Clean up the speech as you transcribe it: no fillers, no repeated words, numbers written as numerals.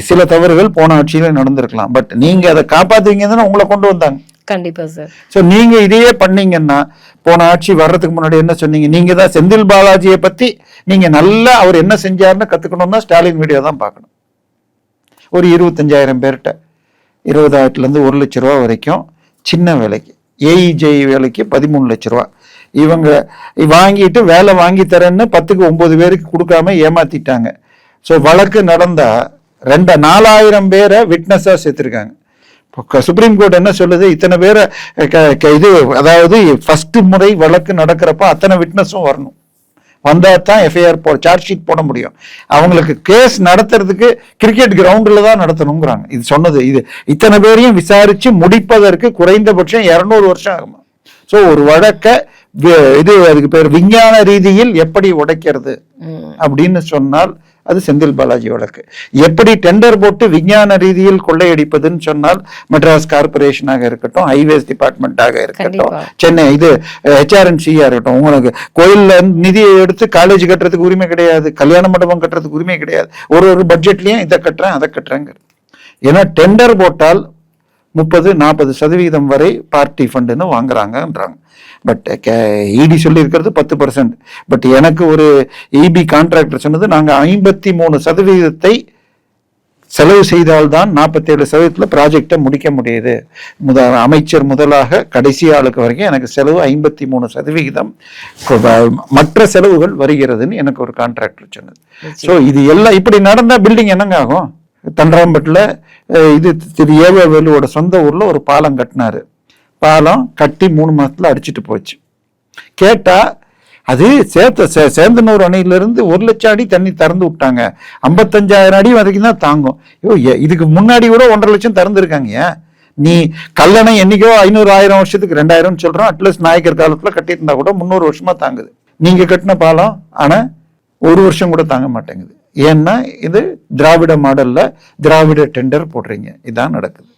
சில தவறுகள் போன ஆட்சியில நடந்திருக்கலாம், பட் நீங்க அதை காப்பாத்துவீங்கன்னு உங்களை கொண்டு வந்தாங்க. கண்டிப்பா சார். ஸோ நீங்க இதையே பண்ணீங்கன்னா, போன ஆட்சி வர்றதுக்கு முன்னாடி என்ன சொன்னீங்க, நீங்க தான் செந்தில் பாலாஜியை பத்தி நீங்க நல்லா அவர் என்ன செஞ்சாருன்னு கத்துக்கணும்னா ஸ்டாலின் வீடியோ தான் பார்க்கணும். ஒரு 25,000 பேர்கிட்ட 20,000 1 லட்ச ரூபா வரைக்கும் சின்ன வேலைக்கு, ஏஇஜே வேலைக்கு 13 லட்ச ரூபா இவங்க வாங்கிட்டு வேலை வாங்கி தரேன்னு 10க்கு 9 பேருக்கு கொடுக்காம ஏமாத்திட்டாங்க. ஸோ வழக்கு நடந்தா 4,000 பேரை விட்னஸா சேர்த்திருக்காங்க. சுப்ரீம் கோர்ட் என்ன சொல்லுது, இத்தனை பேரை இது அதாவது ஃபர்ஸ்ட் முறை வழக்கு நடக்கிறப்ப அத்தனை விட்னஸும் வரணும், வந்தா தான் எஃப்ஐஆர் சார்ஜ் ஷீட் போட முடியும். அவங்களுக்கு கேஸ் நடத்துறதுக்கு கிரிக்கெட் கிரவுண்டில் தான் நடத்தணுங்கிறாங்க. இது சொன்னது இது இத்தனை பேரையும் விசாரிச்சு முடிப்பதற்கு குறைந்தபட்சம் 200 வருஷம் ஆகுமா. ஸோ ஒரு வழக்கை இது அதுக்கு பேர் விஞ்ஞான ரீதியில் எப்படி உடைக்கிறது அப்படின்னு சொன்னால் அது செந்தில் பாலாஜி வழக்கு. எப்படி டெண்டர் போட்டு விஞ்ஞான ரீதியில் கொள்ளையடிப்பதுன்னு சொன்னால் மெட்ராஸ் கார்பரேஷனாக இருக்கட்டும், ஹைவேஸ் டிபார்ட்மெண்ட்டாக இருக்கட்டும், சென்னை இது HRNC-யா இருக்கட்டும், உங்களுக்கு கோயில்ல நிதியை எடுத்து காலேஜ் கட்டுறதுக்கு உரிமை கிடையாது, கல்யாண மண்டபம் கட்டுறதுக்கு உரிமை கிடையாது. ஒரு பட்ஜெட்லயும் இதை கட்டுறேன் அதை கட்டுறேங்கிறது. ஏன்னா டெண்டர் போட்டால் 30-40% வரை பார்ட்டி ஃபண்டுன்னு வாங்குறாங்கன்றாங்க. பட் இடி சொல்லி இருக்கிறது 10%. பட் எனக்கு ஒரு இபி கான்ட்ராக்டர் சொன்னது, நாங்கள் 53% செலவு செய்தால்தான் 47% ப்ராஜெக்டை முடிக்க முடியுது. அமைச்சர் முதலாக கடைசி ஆளுக்கு வரைக்கும் எனக்கு செலவு 53% மற்ற செலவுகள் வருகிறதுன்னு எனக்கு ஒரு கான்ட்ராக்டர் சொன்னது. ஸோ இது எல்லாம் இப்படி நடந்தா பில்டிங் என்னங்க ஆகும்? தண்டராம்பட்டில் இது திரு ஏவவேலுவோட சொந்த ஊர்ல ஒரு பாலம் கட்டினாரு. பாலம் கட்டி 3 மாசத்துல அடிச்சுட்டு போச்சு. கேட்டா அது சேந்தனூர் அணையிலிருந்து 1 லட்சம் அடி தண்ணி திறந்து விட்டாங்க, 55,000 அடி வரைக்கும் தான் தாங்கும். இதுக்கு முன்னாடி கூட 1.5 லட்சம் திறந்துருக்காங்க. நீ கல்லணை என்னைக்கோ 500-1000 வருஷத்துக்கு 2000 சொல்றோம். அட்லீஸ்ட் நாயக்கர் காலத்துல கட்டியிருந்தா கூட 300 வருஷமா தாங்குது. நீங்க கட்டின பாலம் ஆனா 1 வருஷம் கூட தாங்க மாட்டேங்குது. ஏன்னா இது திராவிட மாடல்ல திராவிட டெண்டர் போடுறீங்க. இதான் நடக்குது.